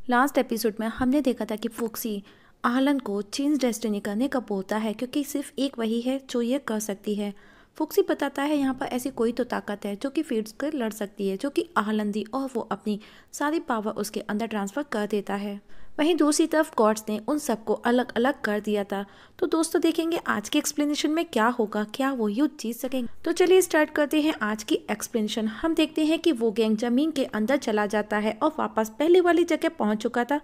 Last episode में हमने देखा था कि फुक्सी आहलन को चेंज डेस्टिनी करने का बोलता है क्योंकि सिर्फ एक वही है जो ये कर सकती है। फुक्सी बताता है यहाँ पर ऐसी कोई तो ताकत है जो कि फीड्स कर लड़ सकती है, जो कि आहलन दी, और वो अपनी सारी पावर उसके अंदर ट्रांसफर कर देता है। वहीं दूसरी तरफ गॉड्स ने उन सबको अलग अलग कर दिया था। तो दोस्तों देखेंगे आज के एक्सप्लेनेशन में क्या होगा, क्या वो युद्ध जीत सकेंगे। तो चलिए स्टार्ट करते हैं आज की एक्सप्लेनेशन। हम देखते हैं कि वो गैंग जमीन के अंदर चला जाता है और वापस पहले वाली जगह पहुंच चुका था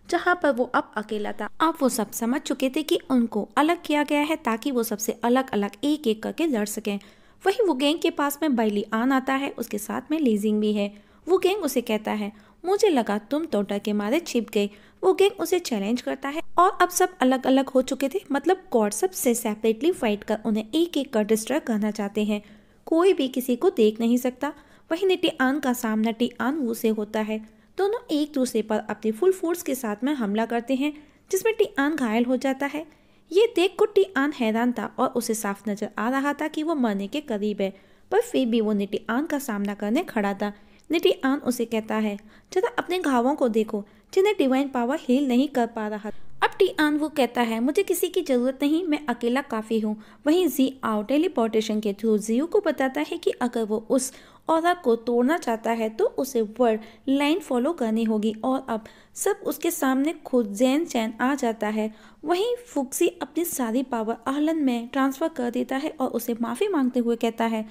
जहां पर वो अब अकेला था। अब वो सब समझ चुके थे कि उनको अलग किया गया है ताकि वो सबसे अलग अलग एक एक करके लड़ सकें। वहीं वो गैंग के पास में बाइली आन आता है, उसके साथ में लीजिंग भी है। वो गैंग उसे कहता है मुझे लगा तुम तो डर के मारे छिप गए। वो गैंग उसे चैलेंज करता है और अब सब अलग अलग हो चुके थे, मतलब गॉड सबसे सेपरेटली फाइट कर उन्हें एक एक कर डिस्ट्रॉय करना चाहते हैं। कोई भी किसी को देख नहीं सकता। वहीं निटिआन का सामना टिआन वू से होता है। दोनों एक दूसरे पर अपनी फुल फोर्स के साथ में हमला करते हैं, जिसमें टिआन घायल हो जाता है। ये देख कर टिआन हैरान था और उसे साफ नजर आ रहा था कि वो मरने के करीब है, पर फिर भी वो निटिआन का सामना करने खड़ा था। निटिआन उसे कहता है जरा अपने घावों को देखो जिन्हें डिवाइन पावर हील नहीं कर पा रहा। अब टिआन वो कहता है मुझे किसी की जरूरत नहीं, मैं अकेला काफी हूँ। वहीं जी आओ टेलीपोर्टेशन के थ्रू जियो को बताता है कि अगर वो उस ऑरा को तोड़ना चाहता है तो उसे वर्ड लाइन फॉलो करनी होगी, और अब सब उसके सामने खुद जैन चैन आ जाता है। वहीं फुक्सी अपनी सारी पावर आहलन में ट्रांसफर कर देता है और उसे माफी मांगते हुए कहता है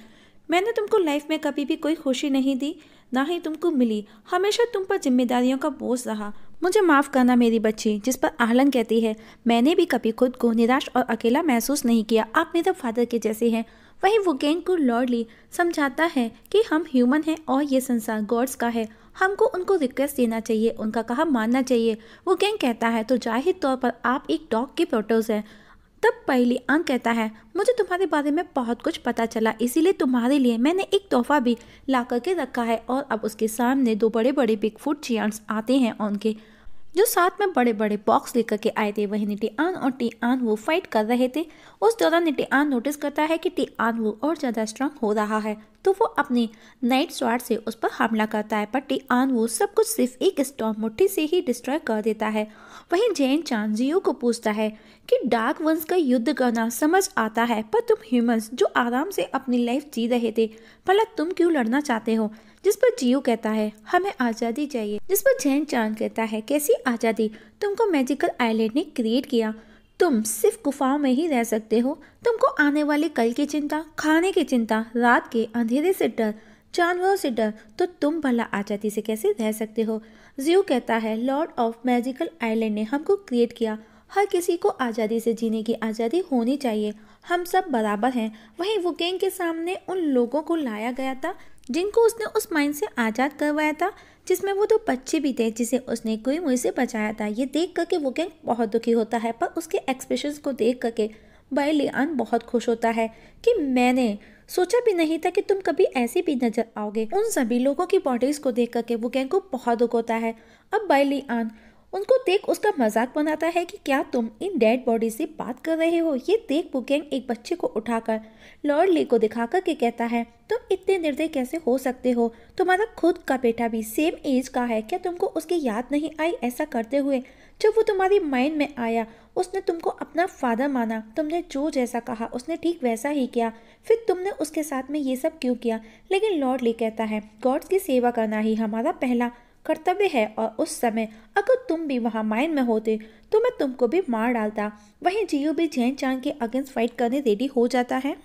मैंने तुमको लाइफ में कभी भी कोई खुशी नहीं दी, ना ही तुमको मिली। हमेशा तुम पर जिम्मेदारियों का बोझ रहा। मुझे माफ करना मेरी बच्ची। जिस पर आहलन कहती है मैंने भी कभी खुद को निराश और अकेला महसूस नहीं किया, आप मेरे फादर के जैसे हैं। वहीं वो गैंग को लॉर्डली समझाता है कि हम ह्यूमन हैं और ये संसार गॉड्स का है, हमको उनको रिक्वेस्ट देना चाहिए, उनका कहा मानना चाहिए। वो गैंग कहता है तो जाहिर तौर पर आप एक डॉग के प्रोटोस हैं। तब पहली आंख कहता है मुझे तुम्हारे बारे में बहुत कुछ पता चला, इसीलिए तुम्हारे लिए मैंने एक तोहफा भी ला करके रखा है। और अब उसके सामने दो बड़े बड़े बिगफुट जियांट्स आते हैं उनके, जो साथ में बड़े बड़े बॉक्स लेकर के आए थे। वहीं निटिआन और टिआन वो फाइट कर रहे थे। उस दौरान निटिआन नोटिस करता है कि टिआन वो और ज़्यादा स्ट्रांग हो रहा है, तो वो अपनी नाइट स्वॉर्ड से उस पर हमला करता है, पर टिआन वो सब कुछ सिर्फ एक स्टॉर्म मुट्ठी से ही डिस्ट्रॉय कर देता है। वहीं जैन चान जियो को पूछता है कि डार्क वंस का युद्ध करना समझ आता है, पर तुम ह्यूमंस जो आराम से अपनी लाइफ जी रहे थे, भला तुम क्यों लड़ना चाहते हो। जिस पर जियो कहता है हमें आज़ादी चाहिए। जिस पर जैन चांद कहता है कैसी आज़ादी, तुमको मैजिकल आइलैंड ने क्रिएट किया, तुम सिर्फ गुफाओं में ही रह सकते हो, तुमको आने वाले कल की चिंता, खाने की चिंता, रात के अंधेरे से डर, जानवरों से डर, तो तुम भला आज़ादी से कैसे रह सकते हो। जियो कहता है लॉर्ड ऑफ मैजिकल आइलैंड ने हमको क्रिएट किया, हर किसी को आज़ादी से जीने की आज़ादी होनी चाहिए, हम सब बराबर हैं। वहीं वो गैंग के सामने उन लोगों को लाया गया था जिनको उसने उस माइन से आज़ाद करवाया था, जिसमें वो दो बच्चे भी थे जिसे उसने कोई मुँह से बचाया था। ये देख करके वो गैंग बहुत दुखी होता है, पर उसके एक्सप्रेशंस को देख करके बाइलियान बहुत खुश होता है कि मैंने सोचा भी नहीं था कि तुम कभी ऐसे भी नजर आओगे। उन सभी लोगों की बॉडीज को देख करके वो गैंग को बहुत दुख होता है। अब बाइलियान उनको देख उसका मजाक बनाता है कि क्या तुम इन डेड बॉडी से बात कर रहे हो। ये देख बुगैंग एक बच्चे को उठाकर लॉर्ड ली को दिखाकर के कहता है तुम इतने निर्दय कैसे हो सकते हो, तुम्हारा खुद का बेटा भी सेम एज का है, क्या तुमको उसकी याद नहीं आई ऐसा करते हुए। जब वो तुम्हारी माइंड में आया उसने तुमको अपना फादर माना, तुमने जो जैसा कहा उसने ठीक वैसा ही किया, फिर तुमने उसके साथ में ये सब क्यों किया। लेकिन लॉर्ड ली कहता है गॉड्स की सेवा करना ही हमारा पहला कर्तव्य है, और उस समय अगर तुम भी वहाँ माइन में होते तो मैं तुमको भी मार डालता। वहीं जियो भी जैन चांद के अगेंस्ट फाइट करने रेडी हो जाता है।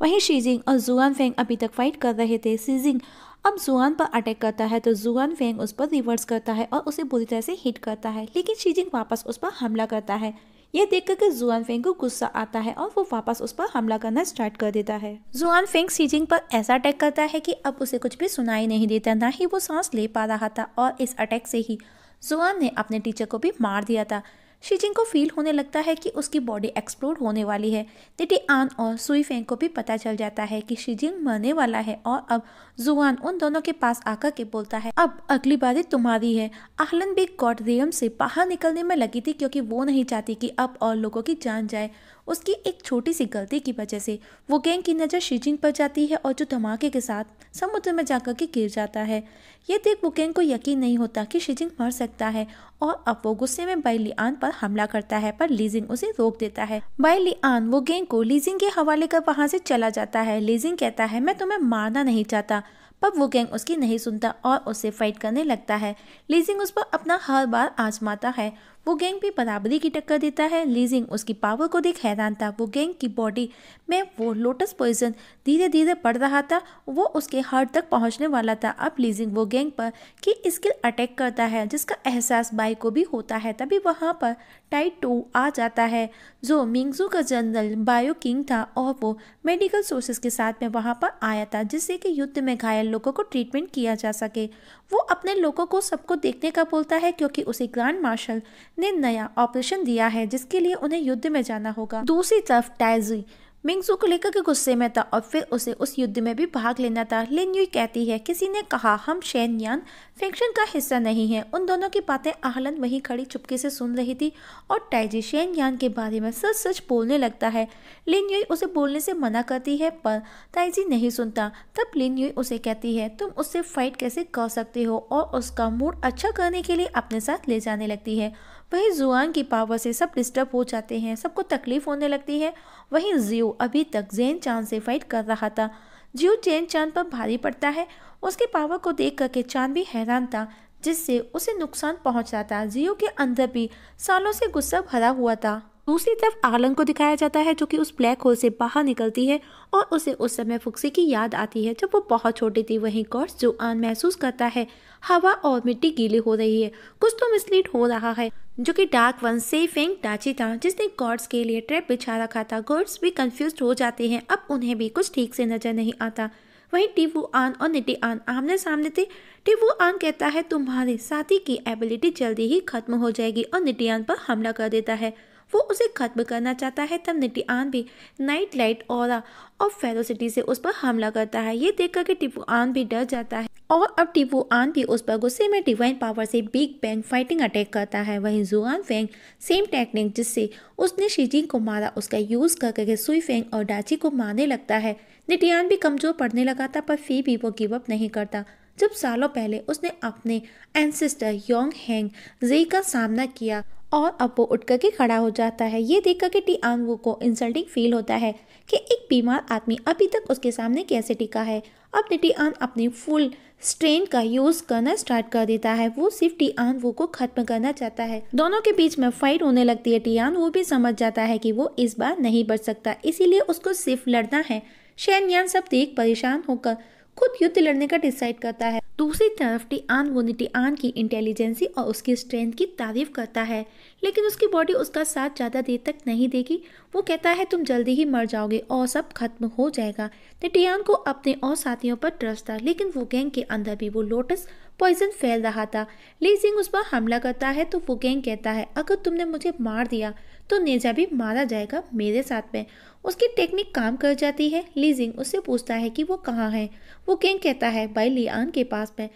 वहीं शीजिंग और जुआन फेंग अभी तक फाइट कर रहे थे। शीजिंग अब जुआन पर अटैक करता है तो जुआन फेंग उस पर रिवर्स करता है और उसे बुरी तरह से हिट करता है, लेकिन शीजिंग वापस उस पर हमला करता है। यह देखकर के जुआन फेंग को गुस्सा आता है और वो वापस उस पर हमला करना स्टार्ट कर देता है। जुआन फेंग शीजिंग पर ऐसा अटैक करता है कि अब उसे कुछ भी सुनाई नहीं देता, ना ही वो सांस ले पा रहा था, और इस अटैक से ही जुआन ने अपने टीचर को भी मार दिया था। शीजिंग को फील होने लगता है कि उसकी बॉडी एक्सप्लोड होने वाली है। निटिआन और सुई फेंग को भी पता चल जाता है कि शीजिंग मरने वाला है, और अब जुआन उन दोनों के पास आकर के बोलता है अब अगली बारी तुम्हारी है। आहलन भी गॉड रियम से बाहर निकलने में लगी थी क्योंकि वो नहीं चाहती कि अब और लोगों की जान जाए। उसकी एक छोटी सी गलती की वजह से वो गैंग की नज़र शीजिंग पर जाती है और जो धमाके के साथ समुद्र में जाकर के गिर जाता है। ये देख वो गैंग को यकीन नहीं होता कि शीजिंग मर सकता है और अब वो गुस्से में बाई लियान पर हमला करता है, पर लीजिंग उसे रोक देता है। बाई लियान वो गैंग को लीजिंग के हवाले कर वहां से चला जाता है। लीजिंग कहता है मैं तुम्हें मारना नहीं चाहता, पर वो गैंग उसकी नहीं सुनता और उससे फाइट करने लगता है। लीजिंग उस पर अपना हर बार आजमाता है। वो गैंग भी बराबरी की टक्कर देता है। लीजिंग उसकी पावर को देख हैरान था। वो गैंग की बॉडी में वो लोटस पॉइजन धीरे धीरे बढ़ रहा था, वो उसके हार्ट तक पहुंचने वाला था। अब लीजिंग वो गैंग पर की स्किल अटैक करता है, जिसका एहसास बाई को भी होता है। तभी वहां पर टाइड 2 आ जाता है, जो मिंगजू का जनरल बायो किंग था और वो मेडिकल सोर्सेज के साथ में वहां पर आया था, जिससे कि युद्ध में घायल लोगों को ट्रीटमेंट किया जा सके। वो अपने लोगों को सबको देखने का बोलता है, क्योंकि उसे ग्रैंड मार्शल ने नया ऑपरेशन दिया है जिसके लिए उन्हें युद्ध में जाना होगा। दूसरी तरफ टाइजी मिंगजू को लेकर के गुस्से में था और फिर उसे उस युद्ध में भी भाग लेना था। लिन युई कहती है किसी ने कहा हम शेन यान फैक्शन का हिस्सा नहीं है। उन दोनों की बातें आहलन वहीं खड़ी चुपके से सुन रही थी और टाइजी शेन यान के बारे में सच सच बोलने लगता है। लिन युई उसे बोलने से मना करती है, पर ताइजी नहीं सुनता। तब लिन युई उसे कहती है तुम उससे फाइट कैसे कर सकते हो, और उसका मूड अच्छा करने के लिए अपने साथ ले जाने लगती है। वहीं जुआन की पावर से सब डिस्टर्ब हो जाते हैं, सबको तकलीफ होने लगती है। वहीं जियो अभी तक जेन चांद से फाइट कर रहा था। जियो जेन चांद पर भारी पड़ता है। उसके पावर को देख करके चांद भी हैरान था, जिससे उसे नुकसान पहुंचा था। जियो के अंदर भी सालों से गुस्सा भरा हुआ था। दूसरी तरफ आलन को दिखाया जाता है, जो कि उस ब्लैक होल से बाहर निकलती है और उसे उस समय फुक्सी की याद आती है जब वो बहुत छोटी थी। वहीं गॉड्स जुआन महसूस करता है हवा और मिट्टी गीली हो रही है, कुछ तो मिसलीड हो रहा है, जो कि डार्क वन से फेंग डाची था जिसने गॉड्स के लिए ट्रैप बिछा रखा था। गॉड्स भी कंफ्यूज हो जाते हैं, अब उन्हें भी कुछ ठीक से नजर नहीं आता। वहीं टिवुआन और निटिआन आमने सामने थे। टिवुआन कहता है तुम्हारे साथी की एबिलिटी जल्दी ही खत्म हो जाएगी और निटिआन पर हमला कर देता है। वो उसे खत्म करना चाहता है। तब निटिआन भी नाइट लाइट ऑरा और फेरोसिटी से उस पर हमला करता है। ये देखकर के टिवुआन भी डर जाता है और अब टिवुआन भी उस पर गुस्से में डिवाइन पावर से बिग बैंग फाइटिंग अटैक करता है। वहीं जुआन फेंग सेम टेक्निक जिससे उसने शीजिंग को मारा उसका यूज करके सुई फेंग और डाची को मारने लगता है। निटिआन भी कमजोर पड़ने लगा था, पर फिर भी वो गिव अप नहीं करता। जब सालों पहले उसने अपने एंसेस्टर योंग हैंग जी का सामना किया और अब वो उठ करके खड़ा हो जाता है। ये देख करके टिआन वो को इंसल्टिंग फील होता है कि एक बीमार आदमी अभी तक उसके सामने कैसे टिका है। अब निटिआन अपनी फुल स्ट्रेन का यूज करना स्टार्ट कर देता है। वो सिर्फ टिआन वो को खत्म करना चाहता है। दोनों के बीच में फाइट होने लगती है। टिआन वो भी समझ जाता है कि वो इस बार नहीं बच सकता, इसीलिए उसको सिर्फ लड़ना है। शेन यान सब देख परेशान होकर खुद युद्ध लड़ने का डिसाइड करता है। दूसरी तरफ टिआन वो निटिआन की इंटेलिजेंसी और उसकी स्ट्रेंथ की तारीफ करता है, लेकिन उसकी बॉडी उसका साथ ज़्यादा देर तक नहीं देगी। वो कहता है तुम जल्दी ही मर जाओगे और सब खत्म हो जाएगा। निटिआन को अपने और साथियों पर ट्रस्ट था, लेकिन वो गैंग के अंदर भी वो लोटस पॉइजन फैल रहा था। लीजिंग उस पर हमला करता है तो वो गैंग कहता है अगर तुमने मुझे मार दिया तो नेजा भी मारा जाएगा मेरे साथ में। उसकी टेक्निक काम कर जाती है। लीजिंग उससे पूछता है कि वो कहाँ है। वो गैंग कहता है बाई लियान के पास में,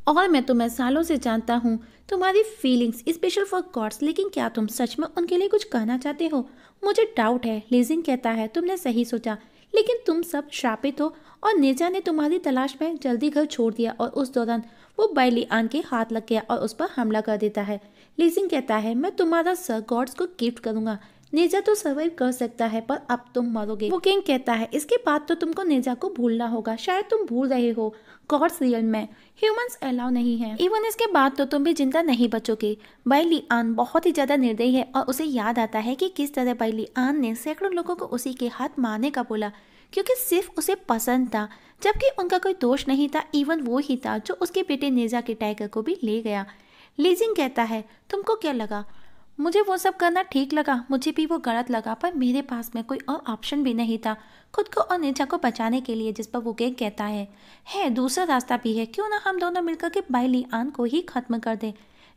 और मैं तुम्हें सालों से जानता हूँ, तुम्हारी फीलिंग्स स्पेशल फॉर गॉड्स, लेकिन क्या तुम सच में उनके लिए कुछ करना चाहते हो? मुझे डाउट है। लीजिंग कहता है तुमने सही सोचा, लेकिन तुम सब श्रापित हो और नेजा ने तुम्हारी तलाश में जल्दी घर छोड़ दिया और उस दौरान वो बाई लियान के हाथ लग गया और उस पर हमला कर देता है। लीजिंग कहता है मैं तुम्हारा सर गॉड्स को गिफ्ट करूंगा। नेजा तो सर्वाइव कर सकता है, पर अब तुम मरोगे। वो किंग कहता है इसके बाद तो तुमको नेजा को भूलना होगा, शायद तुम भूल रहे हो गॉड्स रियल में ह्यूमंस अलाउ नहीं है। इवन इसके बाद तो तुम भी जिंदा नहीं बचोगे। बाई लियान बहुत ही ज्यादा निर्दयी है और उसे याद आता है कि किस तरह बाई लियान ने सैकड़ों लोगों को उसी के हाथ मारने का बोला, क्योंकि सिर्फ उसे पसंद था, जबकि उनका कोई दोष नहीं था। इवन वो ही था जो उसके बेटे नेजा के टाइगर को भी ले गया। लीजिंग कहता है तुमको क्या लगा? मुझे वो सब करना ठीक लगा, मुझे भी वो गलत लगा, पर मेरे पास में कोई और ऑप्शन भी नहीं था खुद को और नेजा को बचाने के लिए। जिस पर वो गैंग कहता है दूसरा रास्ता भी है, क्यों ना हम दोनों मिलकर के बाई लियान को ही खत्म कर दें।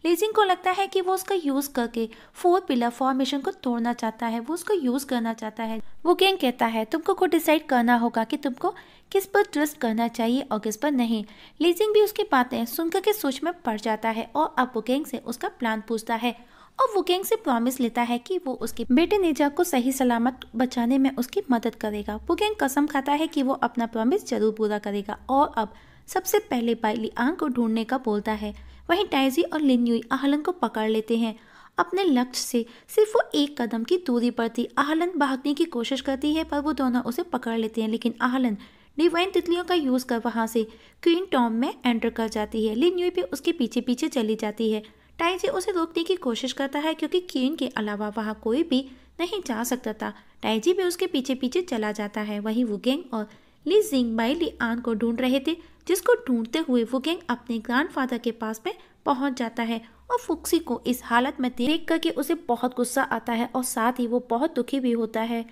लीजिंग को लगता है कि वो उसका यूज करके 4 पिलर फॉर्मेशन को तोड़ना चाहता है, वो उसको यूज करना चाहता है। वो गैंग कहता है तुमको खुद डिसाइड करना होगा कि तुमको किस पर ट्रस्ट करना चाहिए और किस पर नहीं। लीजिंग भी उसकी बातें सुनकर के सोच में पड़ जाता है और अब वो गैंग से उसका प्लान पूछता है और वो गैंग से प्रॉमिस लेता है कि वो उसके बेटे नेजा को सही सलामत बचाने में उसकी मदद करेगा। वो गैंग कसम खाता है कि वो अपना प्रॉमिस जरूर पूरा करेगा और अब सबसे पहले बाइली आंग को ढूंढने का बोलता है। वहीं टाइजी और लिन युई आहलन को पकड़ लेते हैं। अपने लक्ष्य से सिर्फ वो एक कदम की दूरी पर थी। आहलन भागने की कोशिश करती है पर वो दोनों उसे पकड़ लेते हैं, लेकिन आहलन डिवाइन तितलियों का यूज कर वहां से क्वीन टॉम में एंटर कर जाती है। लिन युई भी उसके पीछे पीछे चली जाती है। टाइजी उसे रोकने की कोशिश करता है क्योंकि क्वीन के अलावा वहां कोई भी नहीं जा सकता था। टाइजी भी उसके पीछे पीछे चला जाता है। वहीं वो गैंग और ली जिंग बाइली आन को ढूंढ रहे थे, जिसको ढूंढते हुए वो गैंग अपने ग्रैंडफादर के पास में पहुंच जाता है और फुक्सी को इस हालत में देख करके उसे बहुत गुस्सा आता है और साथ ही वो बहुत दुखी भी होता है।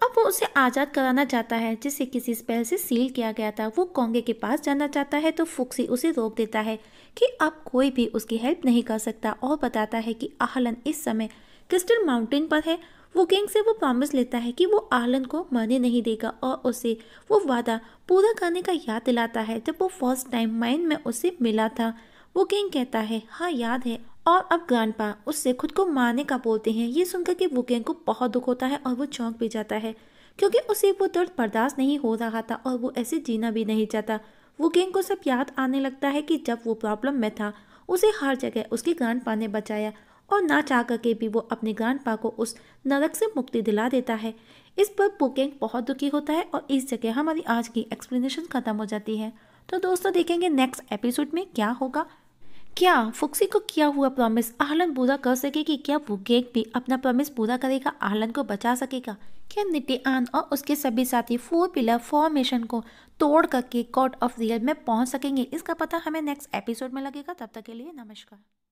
अब वो उसे आज़ाद कराना चाहता है जिसे किसी स्पेल से सील किया गया था। वो कोंगे के पास जाना चाहता है तो फुक्सी उसे रोक देता है कि अब कोई भी उसकी हेल्प नहीं कर सकता और बताता है कि आहलन इस समय क्रिस्टल माउंटेन पर है। वो गैंग से वो प्रॉमिस लेता है कि वो आहलन को मरने नहीं देगा और उसे वो वादा पूरा करने का याद दिलाता है जब वो फर्स्ट टाइम माइन में उसे मिला था। वो गैंग कहता है हाँ याद है, और अब ग्रैंडपा उससे खुद को मारने का बोलते हैं। ये सुनकर के वो गैंग को बहुत दुख होता है और वो चौंक भी जाता है क्योंकि उसे वो दर्द बर्दाश्त नहीं हो रहा था और वो ऐसे जीना भी नहीं चाहता। वो गैंग को सब याद आने लगता है कि जब वो प्रॉब्लम में था उसे हर जगह उसके ग्रैंडपा ने बचाया और ना चाह करके भी वो अपने ग्रैंडपा को उस नरक से मुक्ति दिला देता है। इस पर वो गैंग बहुत दुखी होता है और इस जगह हमारी आज की एक्सप्लेनेशन खत्म हो जाती है। तो दोस्तों देखेंगे नेक्स्ट एपिसोड में क्या होगा। क्या फुक्सी को किया हुआ प्रॉमिस आहलन पूरा कर सकेगी? क्या वो गैंग भी अपना प्रॉमिस पूरा करेगा, आहलन को बचा सकेगा? क्या निटिआन और उसके सभी साथी 4 पिलर फॉर्मेशन को तोड़ करके गॉड ऑफ रियल में पहुंच सकेंगे? इसका पता हमें नेक्स्ट एपिसोड में लगेगा। तब तक के लिए नमस्कार।